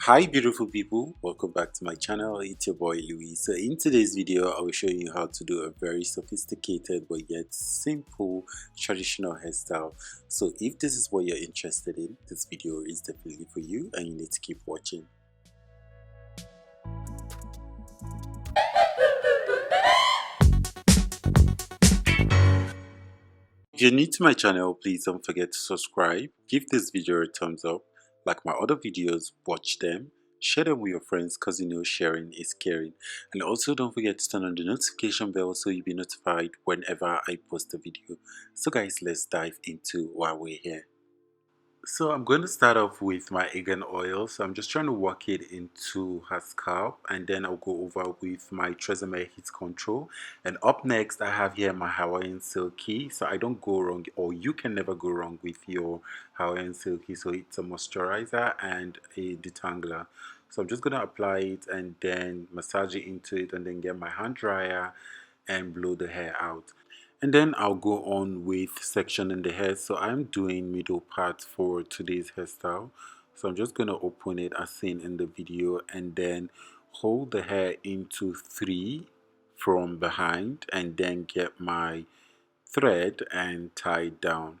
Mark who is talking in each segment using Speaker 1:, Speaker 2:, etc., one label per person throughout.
Speaker 1: Hi beautiful people, welcome back to my channel. It's your boy Louis. So in today's video I will show you how to do a very sophisticated but yet simple traditional hairstyle. So if this is what you're interested in, this video is definitely for you and you need to keep watching. If you're new to my channel, please don't forget to subscribe, give this video a thumbs up, like my other videos, watch them, share them with your friends because you know sharing is caring. And also don't forget to turn on the notification bell so you'll be notified whenever I post a video. So guys, let's dive into why we're here. So I'm going to start off with my argan oil. So I'm just trying to work it into her scalp, and then I'll go over with my Tresemme heat control. And up next I have here my Hawaiian Silky. So I don't go wrong, or you can never go wrong with your Hawaiian Silky. So it's a moisturizer and a detangler. So I'm just going to apply it and then massage it into it and then get my hand dryer and blow the hair out. And then I'll go on with section in the hair. So I'm doing middle part for today's hairstyle. So I'm just going to open it as seen in the video and then hold the hair into 3 from behind and then get my thread and tie it down.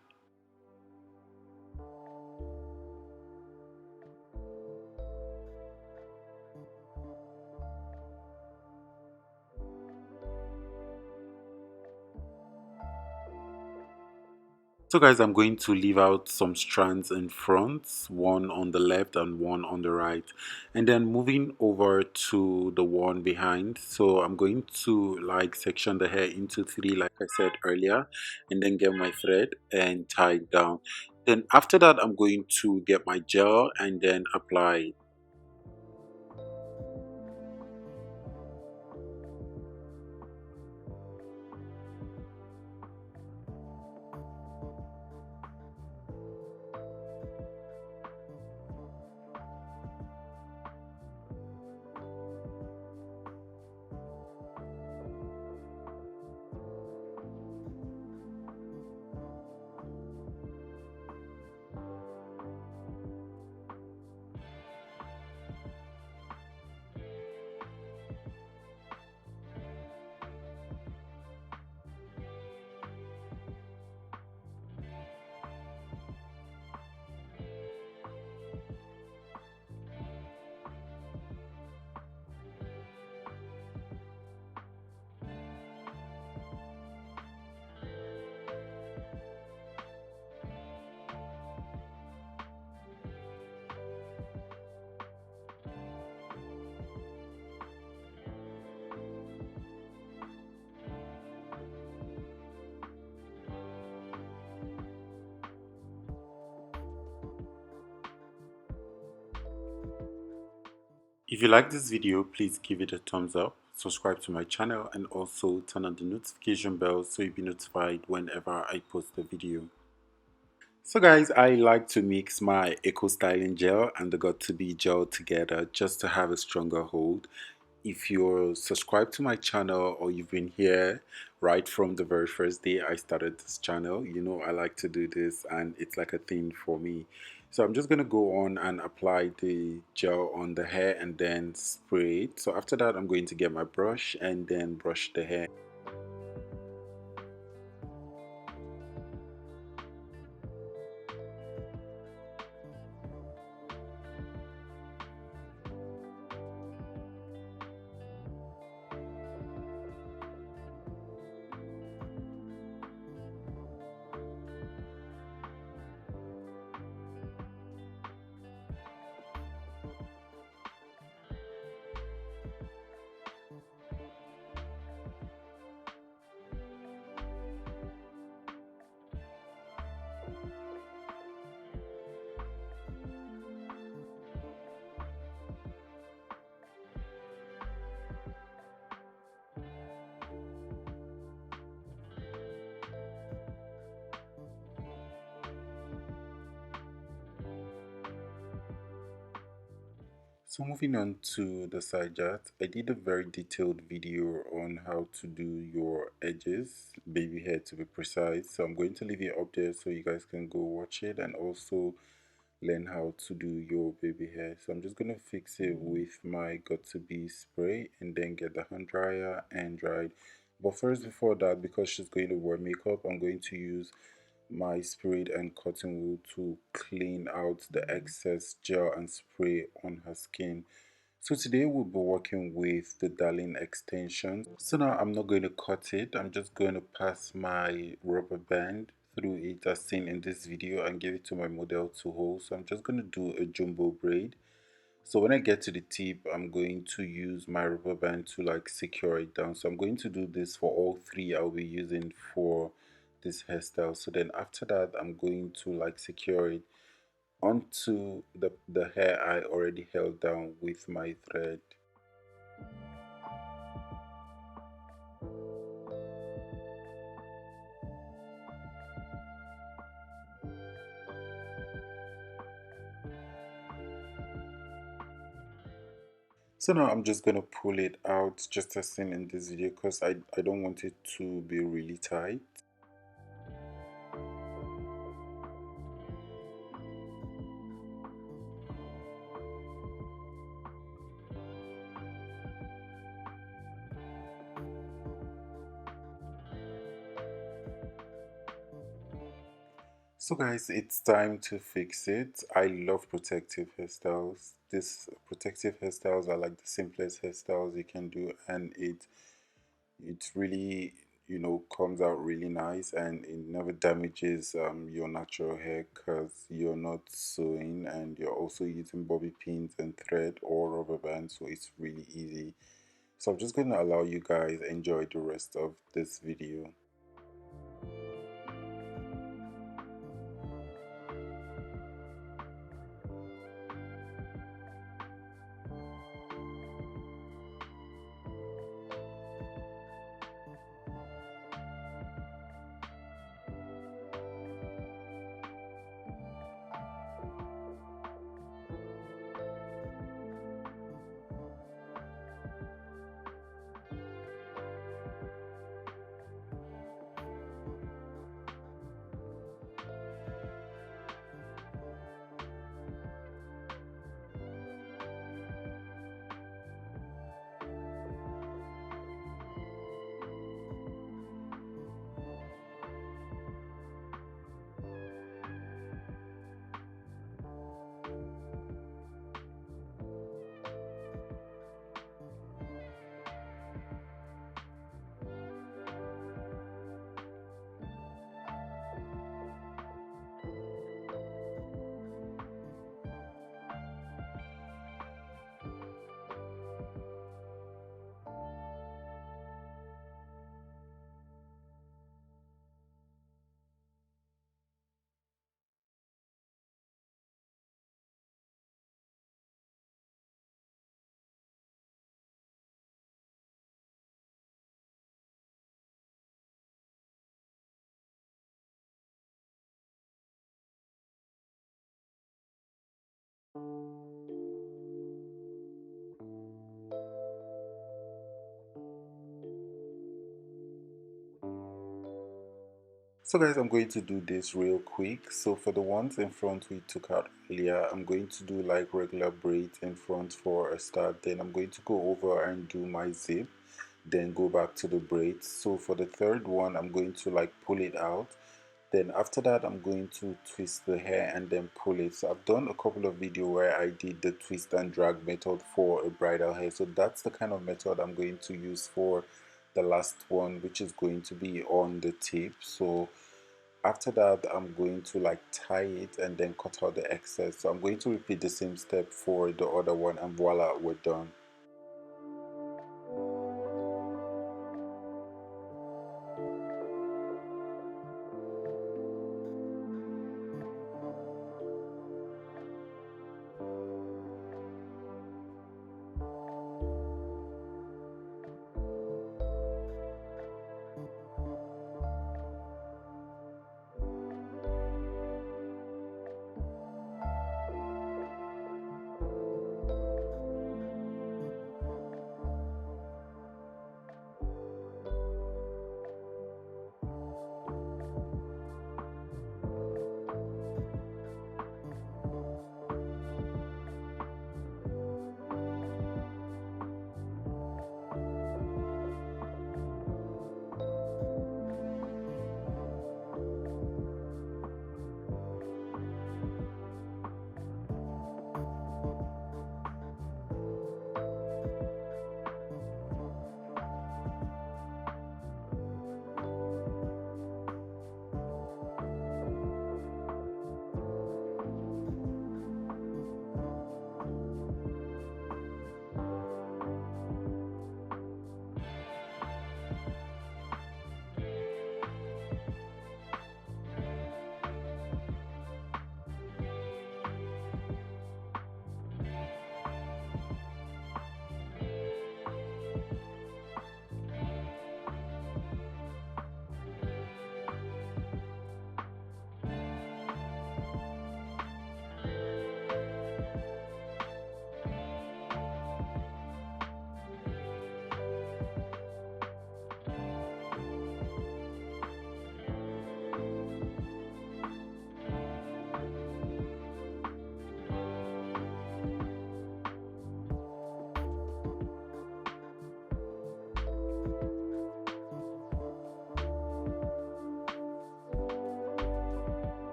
Speaker 1: So guys, I'm going to leave out some strands in front, one on the left and one on the right. And then moving over to the one behind. So I'm going to like section the hair into 3 like I said earlier, and then get my thread and tie it down. Then after that, I'm going to get my gel and then apply it. If you like this video, please give it a thumbs up, subscribe to my channel, and also turn on the notification bell so you'll be notified whenever I post a video. So guys, I like to mix my Eco Styling Gel and the Got To Be Gel together just to have a stronger hold. If you're subscribed to my channel or you've been here right from the very first day I started this channel, you know I like to do this and it's like a thing for me. So I'm just going to go on and apply the gel on the hair and then spray it. So after that, I'm going to get my brush and then brush the hair. So moving on to the side art, I did a very detailed video on how to do your edges, baby hair to be precise. So I'm going to leave it up there so you guys can go watch it, and also learn how to do your baby hair. So I'm just gonna fix it with my got to be spray and then get the hand dryer and dry it. But first, before that, because she's going to wear makeup, I'm going to use my sprayed and cotton wool to clean out the excess gel and spray on her skin. So today we'll be working with the Darling extensions. So now I'm not going to cut it, I'm just going to pass my rubber band through it as seen in this video and give it to my model to hold. So I'm just going to do a jumbo braid. So when I get to the tip, I'm going to use my rubber band to like secure it down. So I'm going to do this for all three I'll be using for this hairstyle. So then after that, I'm going to like secure it onto the hair I already held down with my thread. So now I'm just gonna pull it out just as seen in this video because I don't want it to be really tight. So guys, it's time to fix it. I love protective hairstyles. These protective hairstyles are like the simplest hairstyles you can do, and it really, you know, comes out really nice, and it never damages your natural hair because you're not sewing and you're also using bobby pins and thread or rubber bands, so it's really easy. So I'm just going to allow you guys enjoy the rest of this video. So guys, I'm going to do this real quick. So for the ones in front we took out earlier, I'm going to do like regular braids in front for a start. Then I'm going to go over and do my zip, then go back to the braids. So for the third one, I'm going to like pull it out. Then after that, I'm going to twist the hair and then pull it. So I've done a couple of videos where I did the twist and drag method for a bridal hair. So that's the kind of method I'm going to use for the last one, which is going to be on the tip. So after that, I'm going to like tie it and then cut out the excess. So I'm going to repeat the same step for the other one, and voila, we're done.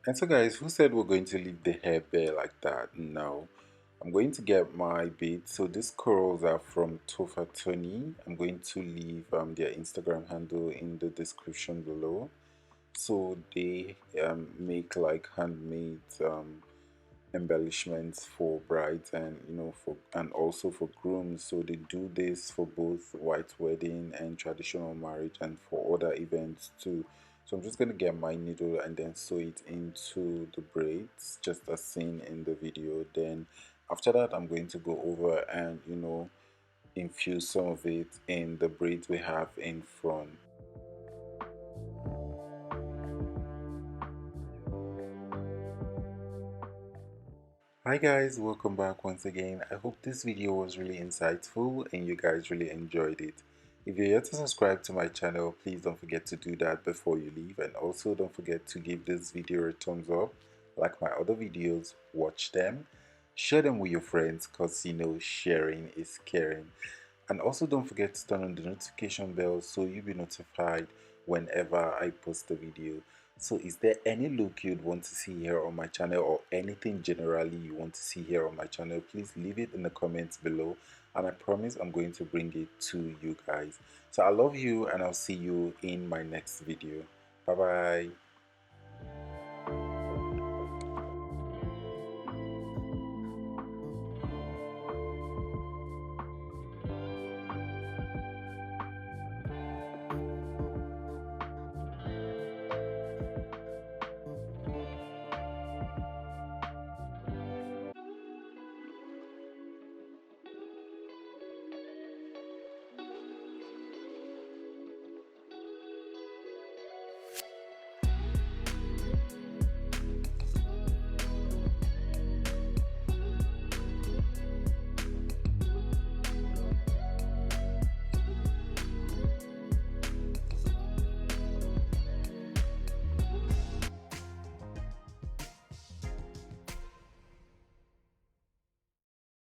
Speaker 1: And so guys, who said we're going to leave the hair bare like that? No. I'm going to get my beads. So these corals are from Tofa Tony. I'm going to leave their Instagram handle in the description below. So they make like handmade embellishments for brides, and for and also for grooms. So they do this for both white wedding and traditional marriage, and for other events too. So I'm just going to get my needle and then sew it into the braids just as seen in the video. Then after that I'm going to go over and infuse some of it in the braids we have in front. Hi guys, welcome back once again. I hope this video was really insightful and you guys really enjoyed it. If you're yet to subscribe to my channel, please don't forget to do that before you leave, and also don't forget to give this video a thumbs up. Like my other videos, watch them, share them with your friends, because sharing is caring. And also don't forget to turn on the notification bell so you'll be notified whenever I post a video. So is there any look you'd want to see here on my channel, or anything generally you want to see here on my channel? Please leave it in the comments below, and I promise I'm going to bring it to you guys. So I love you, and I'll see you in my next video. Bye bye.